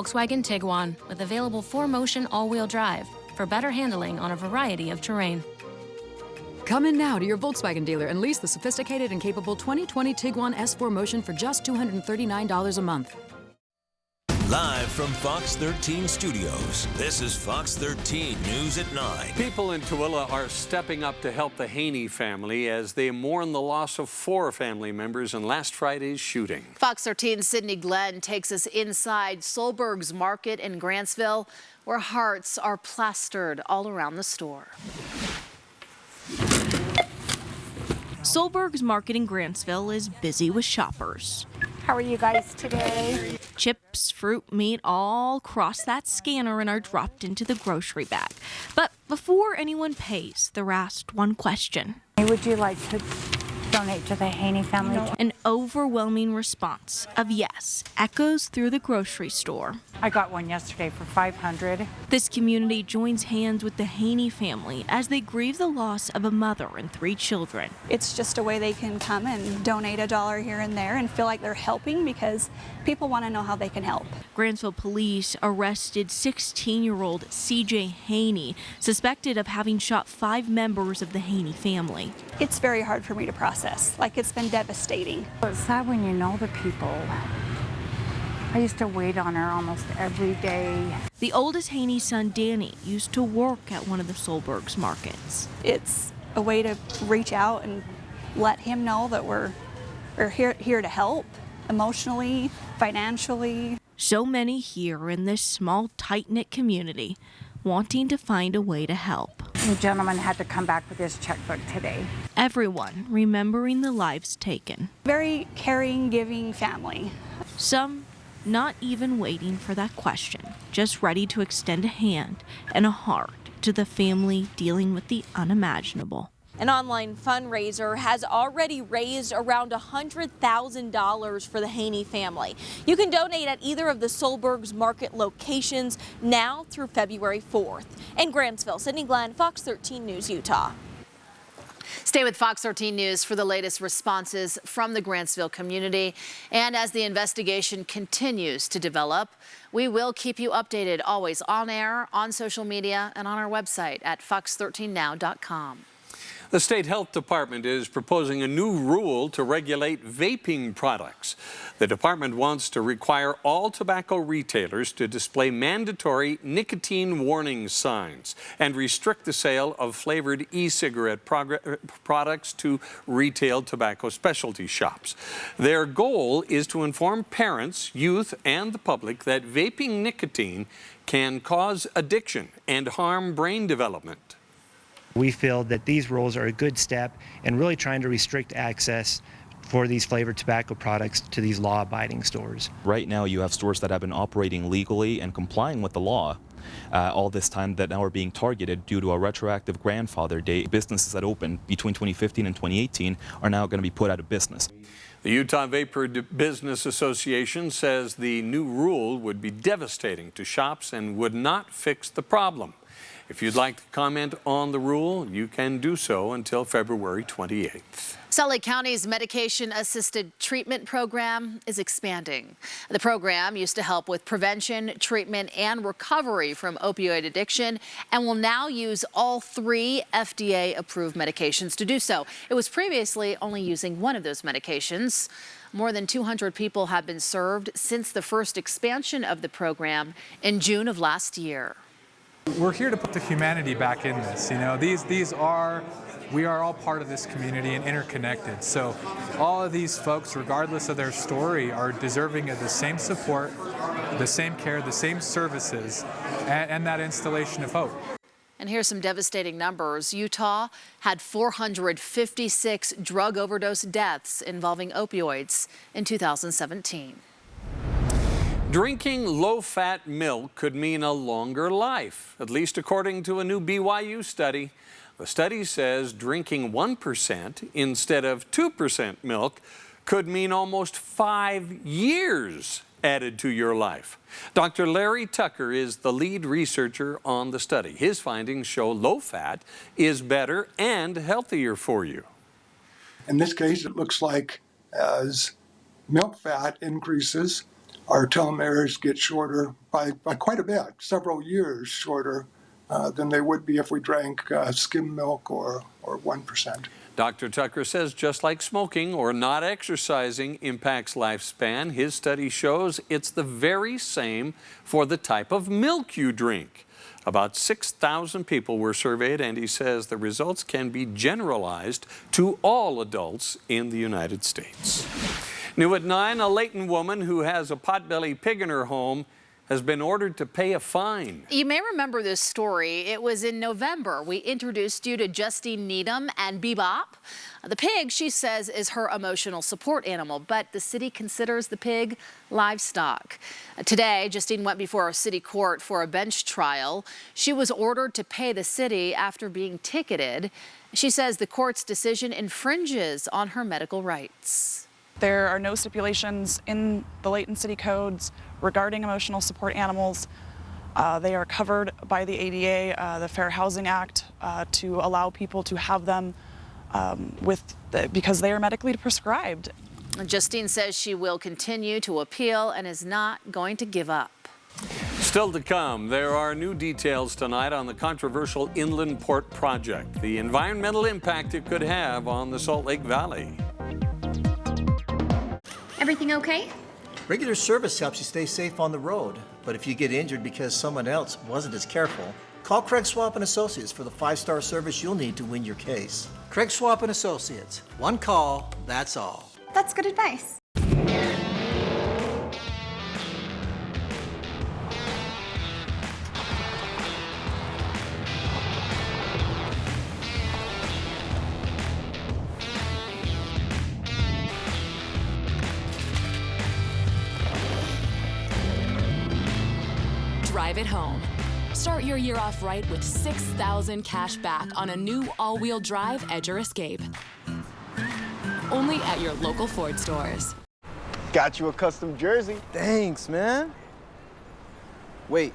Volkswagen Tiguan with available 4Motion all-wheel drive for better handling on a variety of terrain. Come in now to your Volkswagen dealer and lease the sophisticated and capable 2020 Tiguan S4Motion for just $239 a month. Live from Fox 13 Studios, this is Fox 13 News at 9. People in Tooele are stepping up to help the Haney family as they mourn the loss of 4 family members in last Friday's shooting. Fox 13's Sydney Glenn takes us inside Solberg's Market in Grantsville, where hearts are plastered all around the store. Solberg's Market in Grantsville is busy with shoppers. How are you guys today? Chips, fruit, meat all cross that scanner and are dropped into the grocery bag. But before anyone pays, they're asked one question. Would you like to donate to the Haney family? An overwhelming response of yes echoes through the grocery store. I got one yesterday for $500. This community joins hands with the Haney family as they grieve the loss of a mother and 3 children. It's just a way they can come and donate $1 here and there and feel like they're helping because people want to know how they can help. Grantsville police arrested 16-year-old CJ Haney, suspected of having shot 5 members of the Haney family. It's very hard for me to process. Like, it's been devastating. It's sad when you know the people. I used to wait on her almost every day. The oldest Haney son, Danny, used to work at one of the Solberg's markets. It's a way to reach out and let him know that we're here to help emotionally, financially. So many here in this small, tight-knit community wanting to find a way to help. The gentleman had to come back with his checkbook today. Everyone remembering the lives taken. Very caring, giving family. Some not even waiting for that question, just ready to extend a hand and a heart to the family dealing with the unimaginable. An online fundraiser has already raised around $100,000 for the Haney family. You can donate at either of the Solberg's Market locations now through February 4th. In Grantsville, Sydney Glenn, Fox 13 News, Utah. Stay with Fox 13 News for the latest responses from the Grantsville community. And as the investigation continues to develop, we will keep you updated always on air, on social media, and on our website at fox13now.com. The State Health Department is proposing a new rule to regulate vaping products. The department wants to require all tobacco retailers to display mandatory nicotine warning signs and restrict the sale of flavored e-cigarette products to retail tobacco specialty shops. Their goal is to inform parents, youth, and the public that vaping nicotine can cause addiction and harm brain development. We feel that these rules are a good step in really trying to restrict access for these flavored tobacco products to these law-abiding stores. Right now you have stores that have been operating legally and complying with the law all this time that now are being targeted due to a retroactive grandfather date. Businesses that opened between 2015 and 2018 are now going to be put out of business. The Utah Vapor Business Association says the new rule would be devastating to shops and would not fix the problem. If you'd like to comment on the rule, you can do so until February 28th. Salt Lake County's medication-assisted treatment program is expanding. The program used to help with prevention, treatment, and recovery from opioid addiction and will now use all 3 FDA-approved medications to do so. It was previously only using one of those medications. More than 200 people have been served since the first expansion of the program in June of last year. We're here to put the humanity back in this. You know, we are all part of this community and interconnected. So all of these folks, regardless of their story, are deserving of the same support, the same care, the same services, and that installation of hope. And here's some devastating numbers. Utah had 456 drug overdose deaths involving opioids in 2017. Drinking low-fat milk could mean a longer life, at least according to a new BYU study. The study says drinking 1% instead of 2% milk could mean almost 5 years added to your life. Dr. Larry Tucker is the lead researcher on the study. His findings show low-fat is better and healthier for you. In this case, it looks like as milk fat increases, Our telomeres get shorter by quite a bit, several years shorter than they would be if we drank skim milk or 1%. Dr. Tucker says just like smoking or not exercising impacts lifespan, his study shows it's the very same for the type of milk you drink. About 6,000 people were surveyed, and he says the results can be generalized to all adults in the United States. New at 9, a Layton woman who has a potbelly pig in her home has been ordered to pay a fine. You may remember this story. It was in November. We introduced you to Justine Needham and Bebop. The pig, she says, is her emotional support animal, but the city considers the pig livestock. Today, Justine went before a city court for a bench trial. She was ordered to pay the city after being ticketed. She says the court's decision infringes on her medical rights. There are no stipulations in the Layton City codes regarding emotional support animals. They are covered by the ADA, the Fair Housing Act, to allow people to have them because they are medically prescribed. Justine says she will continue to appeal and is not going to give up. Still to come, there are new details tonight on the controversial Inland Port project, the environmental impact it could have on the Salt Lake Valley. Everything okay? Regular service helps you stay safe on the road, but if you get injured because someone else wasn't as careful, call Craig Swap & Associates for the 5-star service you'll need to win your case. Craig Swap & Associates. One call, that's all. That's good advice. Drive it home. Start your year off right with $6,000 cash back on a new all-wheel drive Edge or Escape. Only at your local Ford stores. Got you a custom jersey. Thanks, man. Wait,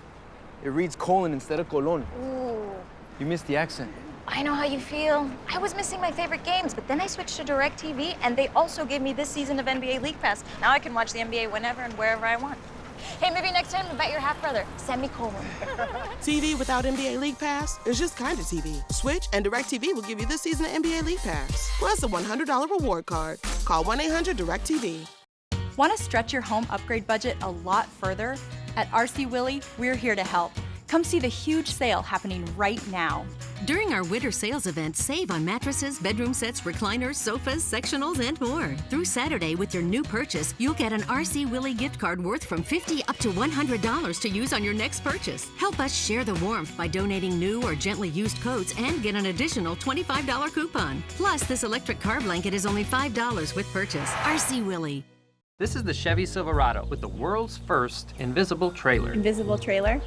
it reads colon instead of colon. Ooh. You missed the accent. I know how you feel. I was missing my favorite games, but then I switched to DirecTV, and they also gave me this season of NBA League Pass. Now I can watch the NBA whenever and wherever I want. Hey, maybe next time invite your half-brother, semicolon. TV without NBA League Pass is just kind of TV. Switch and DirecTV will give you this season of NBA League Pass, plus a $100 reward card. Call 1-800-DirecTV. Want to stretch your home upgrade budget a lot further? At RC Willey, we're here to help. Come see the huge sale happening right now. During our winter sales event, save on mattresses, bedroom sets, recliners, sofas, sectionals, and more. Through Saturday, with your new purchase, you'll get an RC Willey gift card worth from $50 up to $100 to use on your next purchase. Help us share the warmth by donating new or gently used coats and get an additional $25 coupon. Plus, this electric car blanket is only $5 with purchase. RC Willey. This is the Chevy Silverado with the world's first invisible trailer. Invisible trailer?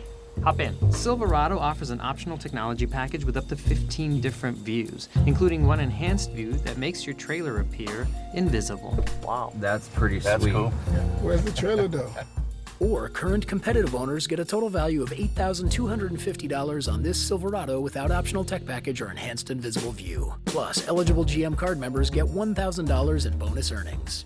Hop in. Silverado offers an optional technology package with up to 15 different views, including one enhanced view that makes your trailer appear invisible. Wow, that's pretty sweet. That's cool. Where's the trailer though? Or current competitive owners get a total value of $8,250 on this Silverado without optional tech package or enhanced invisible view. Plus, eligible GM card members get $1,000 in bonus earnings.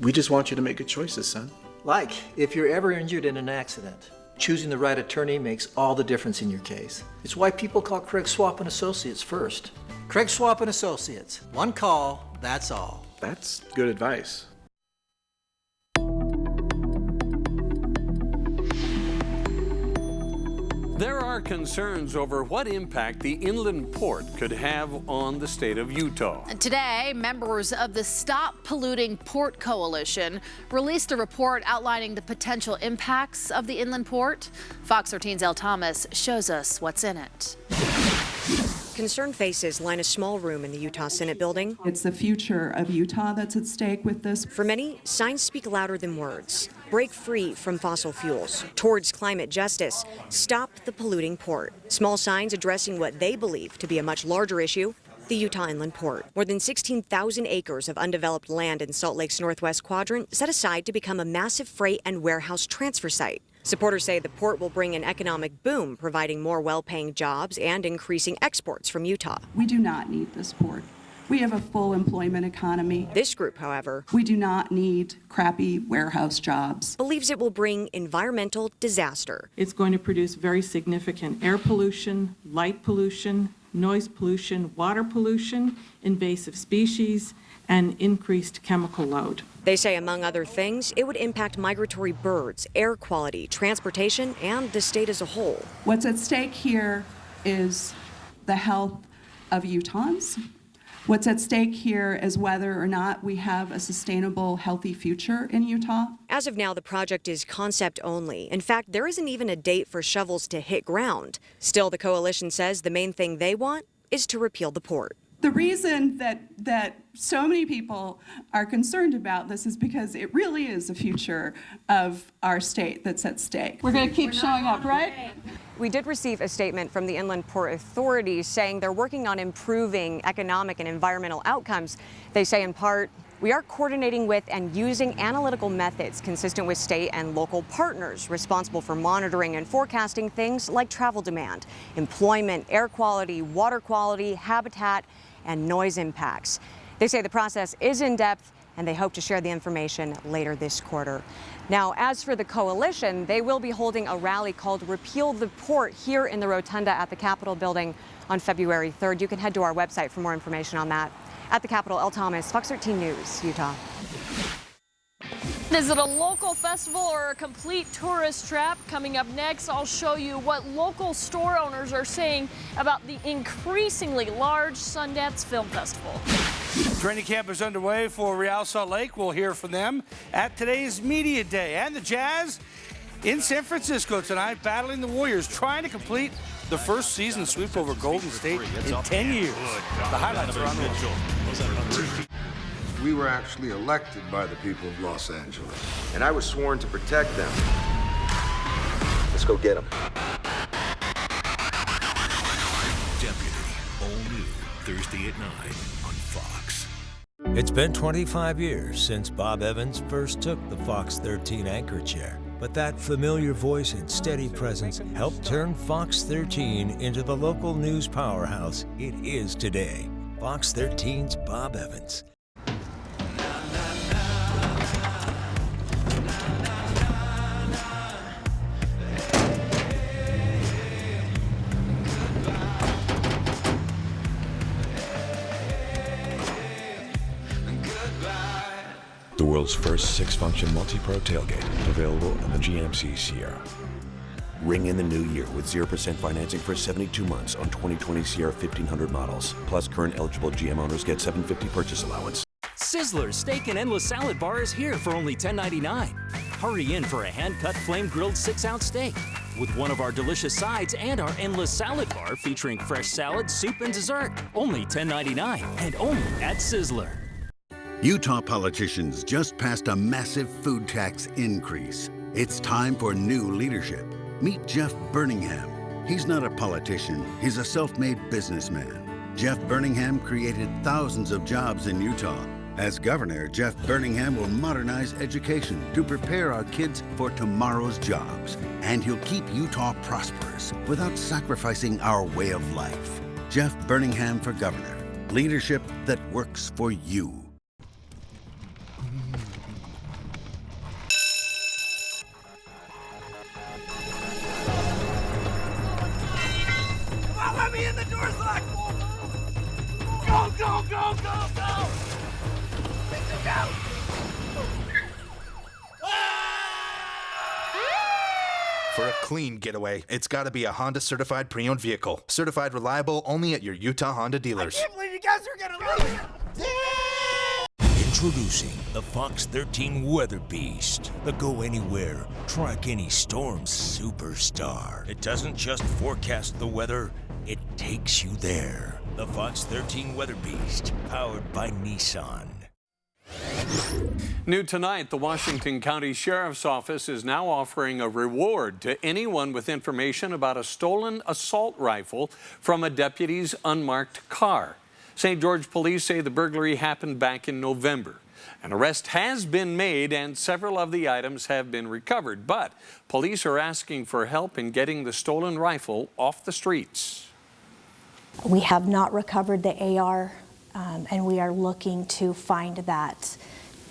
We just want you to make good choices, son. Like, if you're ever injured in an accident, choosing the right attorney makes all the difference in your case. It's why people call Craig Swap & Associates first. Craig Swap & Associates. One call, that's all. That's good advice. There are concerns over what impact the inland port could have on the state of Utah. Today, members of the Stop Polluting Port Coalition released a report outlining the potential impacts of the inland port. Fox 13's Elle Thomas shows us what's in it. Concerned faces line a small room in the Utah Senate building. It's the future of Utah that's at stake with this. For many, signs speak louder than words. Break free from fossil fuels, towards climate justice, stop the polluting port. Small signs addressing what they believe to be a much larger issue, the Utah Inland Port. More than 16,000 acres of undeveloped land in Salt Lake's northwest quadrant set aside to become a massive freight and warehouse transfer site. Supporters say the port will bring an economic boom, providing more well-paying jobs and increasing exports from Utah. We do not need this port. We have a full employment economy. This group, however, We do not need crappy warehouse jobs. believes it will bring environmental disaster. It's going to produce very significant air pollution, light pollution, noise pollution, water pollution, invasive species, and increased chemical load. They say, among other things, it would impact migratory birds, air quality, transportation, and the state as a whole. What's at stake here is the health of Utahns. What's at stake here is whether or not we have a sustainable, healthy future in Utah. As of now, the project is concept only. In fact, there isn't even a date for shovels to hit ground. Still, the coalition says the main thing they want is to repeal the port. The reason that so many people are concerned about this is because it really is the future of our state that's at stake. We're going to keep showing up, right? We did receive a statement from the Inland Port Authority saying they're working on improving economic and environmental outcomes. They say in part, we are coordinating with and using analytical methods consistent with state and local partners responsible for monitoring and forecasting things like travel demand, employment, air quality, water quality, habitat, and noise impacts. They say the process is in depth and they hope to share the information later this quarter. Now, as for the coalition, they will be holding a rally called Repeal the Port here in the Rotunda at the Capitol building on February 3rd. You can head to our website for more information on that. At the Capitol, Elle Thomas, Fox 13 News, Utah. Is it a local festival or a complete tourist trap? Coming up next, I'll show you what local store owners are saying about the increasingly large Sundance Film Festival. Training camp is underway for Real Salt Lake. We'll hear from them at today's Media Day. And the Jazz in San Francisco tonight, battling the Warriors, trying to complete the first season sweep over Golden State in 10 years. The highlights are on the way. We were actually elected by the people of Los Angeles. And I was sworn to protect them. Let's go get them. Deputy, all new, Thursday at 9 on Fox. It's been 25 years since Bob Evans first took the Fox 13 anchor chair. But that familiar voice and steady presence helped turn Fox 13 into the local news powerhouse it is today. Fox 13's Bob Evans. The world's first 6-function multi-pro tailgate, available on the GMC Sierra. Ring in the new year with 0% financing for 72 months on 2020 Sierra 1500 models. Plus, current eligible GM owners get $750 purchase allowance. Sizzler's Steak and Endless Salad Bar is here for only $10.99. Hurry in for a hand-cut flame-grilled 6-ounce steak with one of our delicious sides and our Endless Salad Bar featuring fresh salad, soup, and dessert. Only $10.99 and only at Sizzler. Utah politicians just passed a massive food tax increase. It's time for new leadership. Meet Jeff Birmingham. He's not a politician, he's a self-made businessman. Jeff Birmingham created thousands of jobs in Utah. As governor, Jeff Birmingham will modernize education to prepare our kids for tomorrow's jobs. And he'll keep Utah prosperous without sacrificing our way of life. Jeff Birmingham for governor. Leadership that works for you. Let me in, the door's locked! Go, go, go, go, go! Victor, go! For a clean getaway, it's got to be a Honda certified pre-owned vehicle. Certified reliable only at your Utah Honda dealers. I can't believe you guys are gonna leave! Introducing the Fox 13 Weather Beast, the go-anywhere, track-any-storm superstar. It doesn't just forecast the weather, it takes you there. The Fox 13 Weather Beast, powered by Nissan. New tonight, the Washington County Sheriff's Office is now offering a reward to anyone with information about a stolen assault rifle from a deputy's unmarked car. St. George police say the burglary happened back in November. An arrest has been made and several of the items have been recovered, but police are asking for help in getting the stolen rifle off the streets. We have not recovered the AR and we are looking to find that,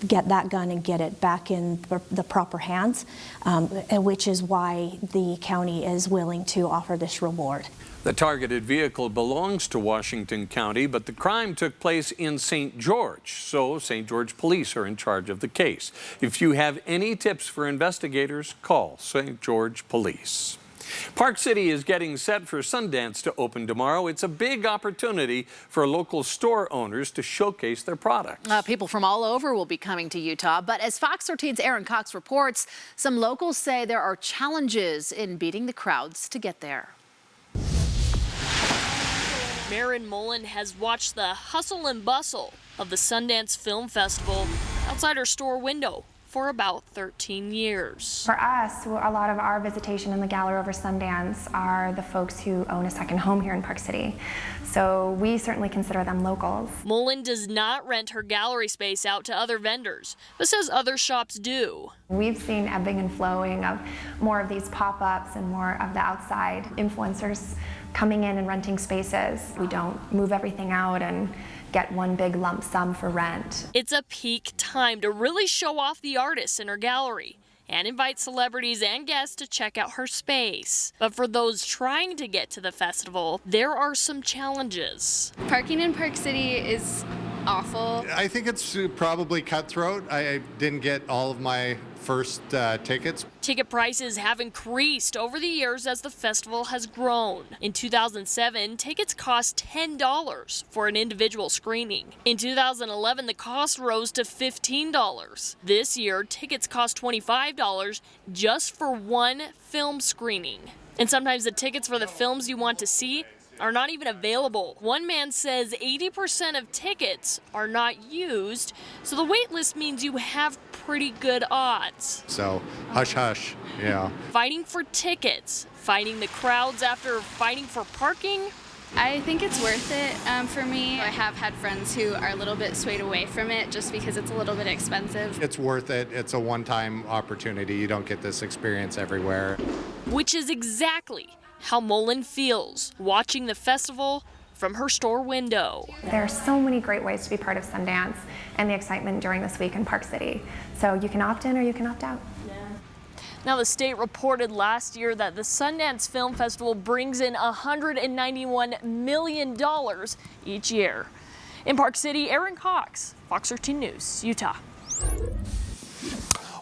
get that gun and get it back in the proper hands, which is why the county is willing to offer this reward. The targeted vehicle belongs to Washington County, but the crime took place in St. George, so St. George police are in charge of the case. If you have any tips for investigators, call St. George Police. Park City is getting set for Sundance to open tomorrow. It's a big opportunity for local store owners to showcase their products. People from all over will be coming to Utah, but as Fox 13's Aaron Cox reports, some locals say there are challenges in beating the crowds to get there. Marin Mullen has watched the hustle and bustle of the Sundance Film Festival outside her store window for about 13 years. For us, a lot of our visitation in the gallery over Sundance are the folks who own a second home here in Park City. So we certainly consider them locals. Mullen does not rent her gallery space out to other vendors, but says other shops do. We've seen ebbing and flowing of more of these pop-ups and more of the outside influencers coming in and renting spaces. We don't move everything out and get one big lump sum for rent. It's a peak time to really show off the artists in her gallery and invite celebrities and guests to check out her space. But for those trying to get to the festival, there are some challenges. Parking in Park City is awful. I think it's probably cutthroat. I didn't get all of my first tickets. Ticket prices have increased over the years as the festival has grown. In 2007, tickets cost $10 for an individual screening. In 2011, the cost rose to $15. This year, tickets cost $25 just for one film screening. And sometimes the tickets for the films you want to see are not even available. One man says 80% of tickets are not used, so the wait list means you have pretty good odds. So hush hush, yeah. Fighting for tickets, fighting the crowds after fighting for parking. I think it's worth it for me. I have had friends who are a little bit swayed away from it just because it's a little bit expensive. It's worth it. It's a one-time opportunity. You don't get this experience everywhere. Which is exactly how Mullen feels watching the festival from her store window. There are so many great ways to be part of Sundance and the excitement during this week in Park City. So you can opt in or you can opt out. Now, the state reported last year that the Sundance Film Festival brings in $191 million each year. In Park City, Aaron Cox, Fox 13 News, Utah.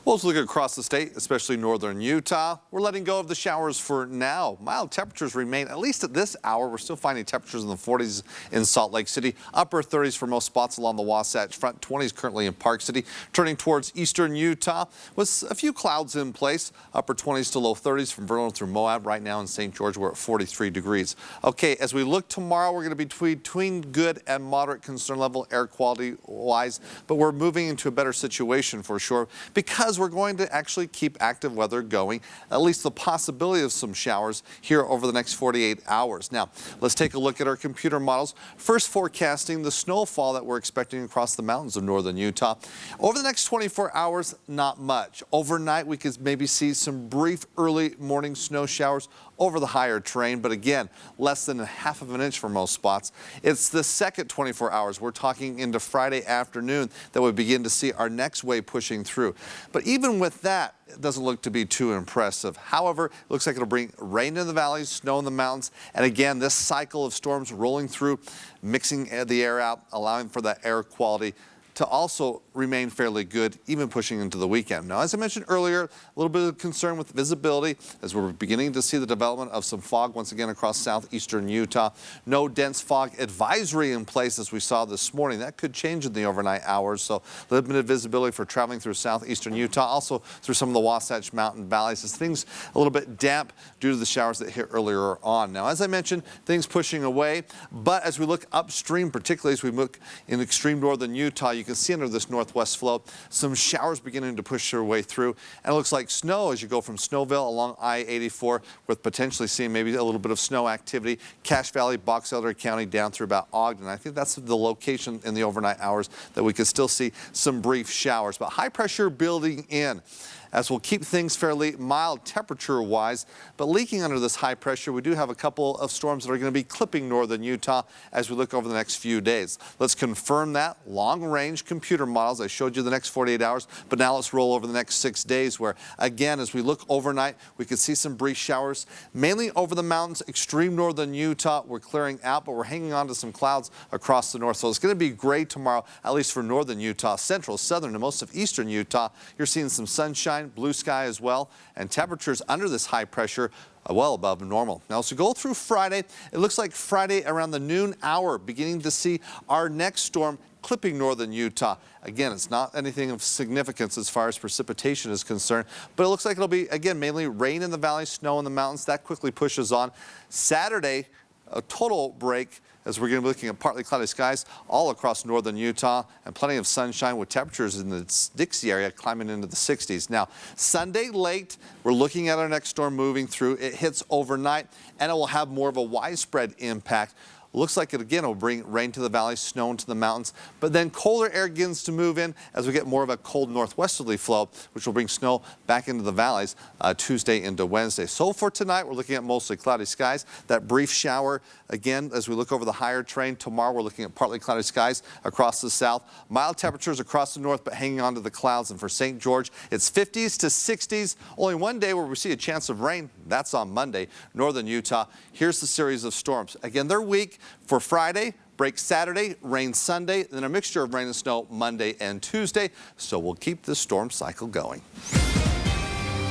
Well, let's look across the state, especially northern Utah. We're letting go of the showers for now. Mild temperatures remain, at least at this hour. We're still finding temperatures in the 40s in Salt Lake City, upper 30s for most spots along the Wasatch Front, 20s currently in Park City. Turning towards eastern Utah with a few clouds in place, upper 20s to low 30s from Vernon through Moab. Right now in St. George, we're at 43 degrees. Okay, as we look tomorrow, we're going to be between good and moderate concern level air quality wise, but we're moving into a better situation for sure because we're going to actually keep active weather going, at least the possibility of some showers here over the next 48 hours. Now, let's take a look at our computer models. First, forecasting the snowfall that we're expecting across the mountains of northern Utah. Over the next 24 hours, not much. Overnight, we could maybe see some brief early morning snow showers over the higher terrain, but again, less than 1/2 of an inch for most spots. It's the second 24 hours. We're talking into Friday afternoon that we begin to see our next wave pushing through. But even with that, it doesn't look to be too impressive. However, it looks like it'll bring rain in the valleys, snow in the mountains, and again, this cycle of storms rolling through, mixing the air out, allowing for that air quality to also remain fairly good, even pushing into the weekend. Now, as I mentioned earlier, a little bit of concern with visibility as we're beginning to see the development of some fog once again across southeastern Utah. No dense fog advisory in place as we saw this morning. That could change in the overnight hours, so limited visibility for traveling through southeastern Utah, also through some of the Wasatch Mountain valleys as things a little bit damp due to the showers that hit earlier on. Now, as I mentioned, things pushing away, but as we look upstream, particularly as we look in extreme northern Utah, you can see under this northwest flow some showers beginning to push their way through, and it looks like snow as you go from Snowville along I-84 with potentially seeing maybe a little bit of snow activity, Cache Valley, Box Elder County down through about Ogden. I think that's the location in the overnight hours that we could still see some brief showers, but high pressure building in. as we'll keep things fairly mild temperature-wise. But leaking under this high pressure, we do have a couple of storms that are going to be clipping northern Utah as we look over the next few days. Let's confirm that. Long-range computer models. I showed you the next 48 hours, but now let's roll over the next 6 days where, again, as we look overnight, we could see some brief showers, mainly over the mountains, extreme northern Utah. We're clearing out, but we're hanging on to some clouds across the north. So it's going to be gray tomorrow, at least for northern Utah, central, southern, and most of eastern Utah. You're seeing some sunshine, blue sky as well, and temperatures under this high pressure well above normal. Now, as we go through Friday, it looks like Friday around the noon hour, beginning to see our next storm clipping northern Utah. Again, it's not anything of significance as far as precipitation is concerned, but it looks like it'll be, again, mainly rain in the valley, snow in the mountains. That quickly pushes on. Saturday, a total break as we're going to be looking at partly cloudy skies all across northern Utah and plenty of sunshine with temperatures in the Dixie area climbing into the 60s. Now, Sunday late, we're looking at our next storm moving through. It hits overnight, and it will have more of a widespread impact. Looks like it again will bring rain to the valley, snow into the mountains, but then colder air begins to move in as we get more of a cold northwesterly flow, which will bring snow back into the valleys Tuesday into Wednesday. So for tonight, we're looking at mostly cloudy skies. That brief shower again as we look over the higher train. Tomorrow, we're looking at partly cloudy skies across the south. Mild temperatures across the north, but hanging on to the clouds. And for St. George, it's 50s to 60s. Only one day where we see a chance of rain. That's on Monday, northern Utah. Here's the series of storms. Again, they're weak. For Friday, break Saturday, rain Sunday, then a mixture of rain and snow Monday and Tuesday. So we'll keep this storm cycle going.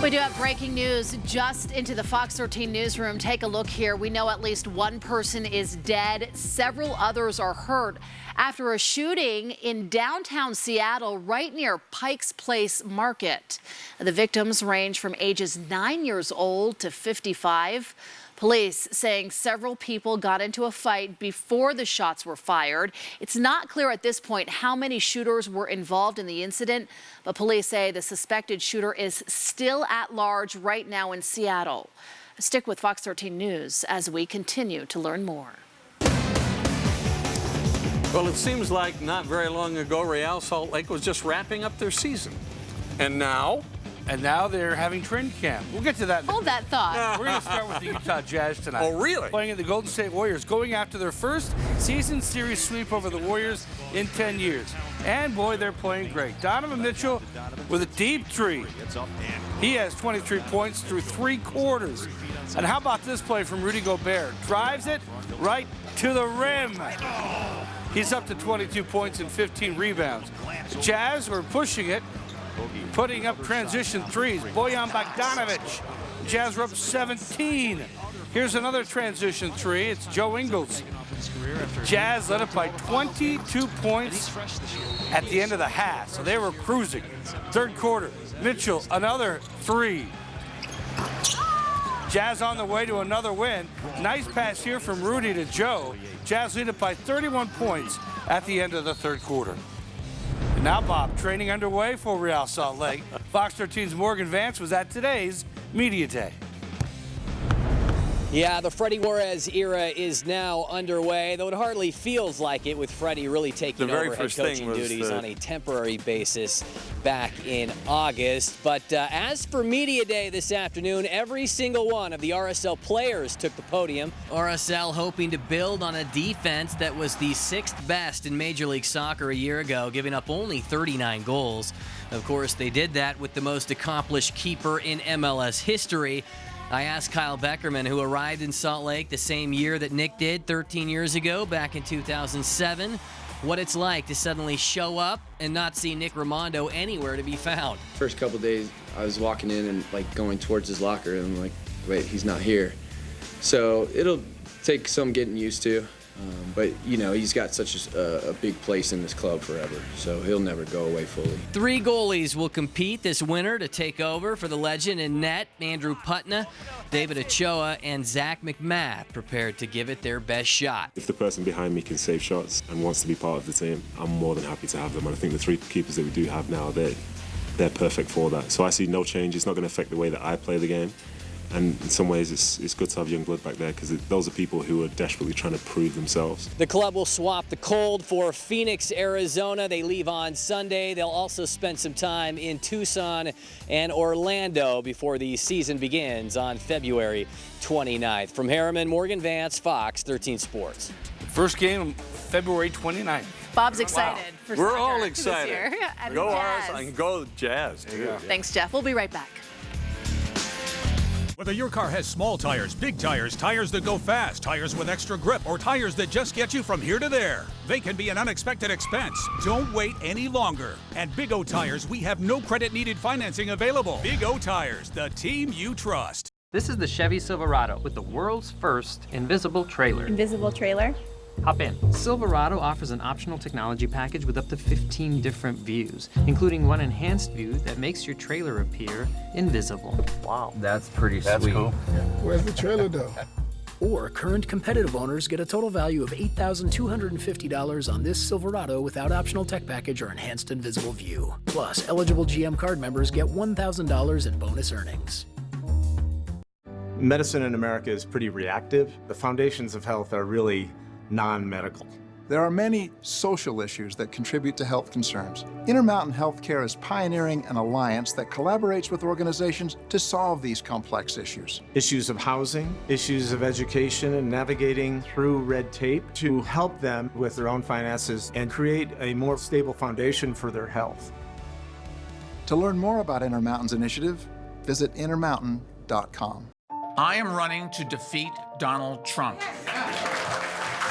We do have breaking news just into the Fox 13 newsroom. Take a look here. We know at least one person is dead. Several others are hurt after a shooting in downtown Seattle right near Pike's Place Market. The victims range from ages 9 years old to 55. Police saying several people got into a fight before the shots were fired. It's not clear at this point how many shooters were involved in the incident, but police say the suspected shooter is still at large right now in Seattle. Stick with Fox 13 News as we continue to learn more. Well, it seems like not very long ago, Real Salt Lake was just wrapping up their season. And now? And now they're having training camp. We'll get to that. Hold that thought. We're going to start with the Utah Jazz tonight. Oh, really? Playing at the Golden State Warriors, going after their first season series sweep over the Warriors in 10 years. And boy, they're playing great. Donovan Mitchell with a deep three. He has 23 points through 3 quarters. And how about this play from Rudy Gobert? Drives it right to the rim. He's up to 22 points and 15 rebounds. The Jazz were pushing it, putting up transition threes. Bojan Bogdanovic. Jazz were up 17. Here's another transition three. It's Joe Ingles. Jazz led it by 22 points at the end of the half, so they were cruising. Third quarter, Mitchell, another three. Jazz on the way to another win. Nice pass here from Rudy to Joe. Jazz lead it by 31 points at the end of the third quarter. And now, Bob, training underway for Real Salt Lake. Fox 13's Morgan Vance was at today's Media Day. Yeah, the Freddie Juarez era is now underway, though it hardly feels like it with Freddie really taking over head coaching duties on a temporary basis back in August. But as for Media Day this afternoon, every single one of the RSL players took the podium. RSL hoping to build on a defense that was the 6th best in Major League Soccer a year ago, giving up only 39 goals. Of course, they did that with the most accomplished keeper in MLS history. I asked Kyle Beckerman, who arrived in Salt Lake the same year that Nick did 13 years ago, back in 2007, what it's like to suddenly show up and not see Nick Rimando anywhere to be found. First couple days, I was walking in and going towards his locker, and I'm like, wait, he's not here. So it'll take some getting used to. But, he's got such a big place in this club forever, so he'll never go away fully. 3 goalies will compete this winter to take over for the legend in net. Andrew Putna, David Ochoa, and Zach McMath prepared to give it their best shot. If the person behind me can save shots and wants to be part of the team, I'm more than happy to have them. And I think the 3 keepers that we do have now, they're perfect for that. So I see no change. It's not going to affect the way that I play the game. And in some ways, it's good to have young blood back there because those are people who are desperately trying to prove themselves. The club will swap the Cold for Phoenix, Arizona. They leave on Sunday. They'll also spend some time in Tucson and Orlando before the season begins on February 29th. From Harriman, Morgan Vance, Fox 13 Sports. First game, February 29th. Bob's excited for We're soccer all this excited. year. And Go Jazz. ours and go Jazz, too. Thanks, Jeff. We'll be right back. Whether your car has small tires, big tires, tires that go fast, tires with extra grip, or tires that just get you from here to there, they can be an unexpected expense. Don't wait any longer. At Big O Tires, we have no credit needed financing available. Big O Tires, the team you trust. This is the Chevy Silverado with the world's first invisible trailer. Invisible trailer? Hop in. Silverado offers an optional technology package with up to 15 different views, including one enhanced view that makes your trailer appear invisible. Wow. That's pretty sweet. That's cool. Where's the trailer though? Or current competitive owners get a total value of $8,250 on this Silverado without optional tech package or enhanced invisible view. Plus, eligible GM card members get $1,000 in bonus earnings. Medicine in America is pretty reactive. The foundations of health are really non-medical. There are many social issues that contribute to health concerns. Intermountain Healthcare is pioneering an alliance that collaborates with organizations to solve these complex issues. Issues of housing, issues of education, and navigating through red tape to help them with their own finances and create a more stable foundation for their health. To learn more about Intermountain's initiative, visit intermountain.com. I am running to defeat Donald Trump.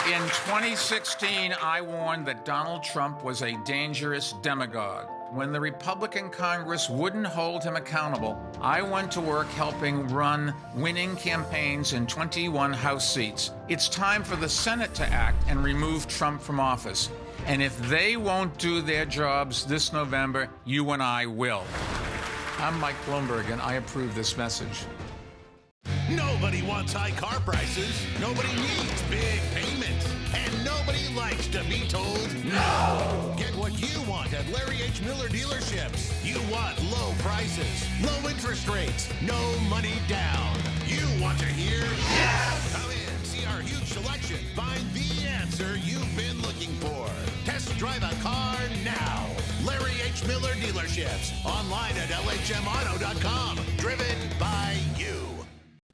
In 2016, I warned that Donald Trump was a dangerous demagogue. When the Republican Congress wouldn't hold him accountable, I went to work helping run winning campaigns in 21 House seats. It's time for the Senate to act and remove Trump from office. And if they won't do their jobs this November, you and I will. I'm Mike Bloomberg, and I approve this message. Nobody wants high car prices. Nobody needs big payments. And nobody likes to be told no. Get what you want at Larry H. Miller dealerships. You want low prices, low interest rates, no money down. You want to hear yes. Come in, see our huge selection. Find the answer you've been looking for. Test drive a car now. Larry H. Miller dealerships. Online at LHMauto.com. Driven by you.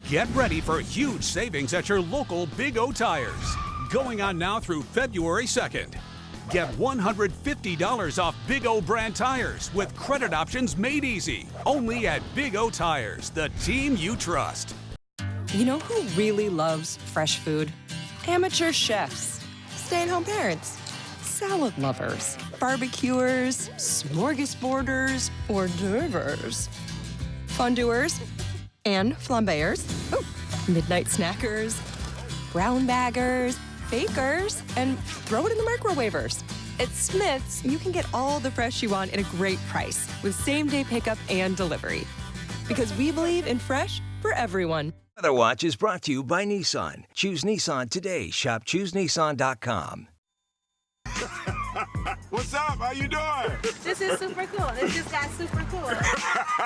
Get ready for huge savings at your local Big O Tires. Going on now through February 2nd. Get $150 off Big O brand tires with credit options made easy. Only at Big O Tires, the team you trust. You know who really loves fresh food? Amateur chefs, stay-at-home parents, salad lovers, barbecuers, smorgasborders, hors d'oeuvres, fondue-ers, and flambéers, midnight snackers, brown baggers, bakers, and throw it in the microwavers. At Smith's, you can get all the fresh you want at a great price with same-day pickup and delivery. Because we believe in fresh for everyone. Weather Watch is brought to you by Nissan. Choose Nissan today. Shop ChooseNissan.com. What's up? How you doing? This is super cool. This just got super cool.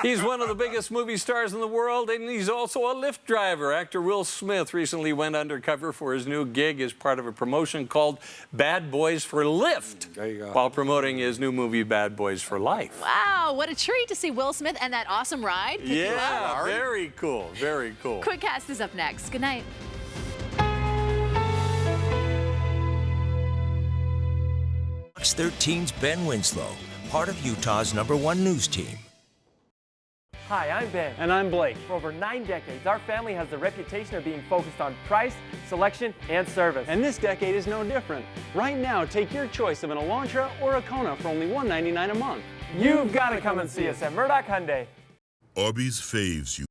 He's one of the biggest movie stars in the world, and he's also a Lyft driver. Actor Will Smith recently went undercover for his new gig as part of a promotion called Bad Boys for Lyft. There you go. While promoting his new movie, Bad Boys for Life. Wow, what a treat to see Will Smith and that awesome ride. Pick you Yeah, up. very cool, very cool. Quickcast is up next. Good night. Fox 13's Ben Winslow, part of Utah's #1 news team. Hi, I'm Ben. And I'm Blake. For over 9 decades, our family has the reputation of being focused on price, selection, and service. And this decade is no different. Right now, take your choice of an Elantra or a Kona for only $199 a month. You've got to come and see us at Murdoch Hyundai. Arby's faves you.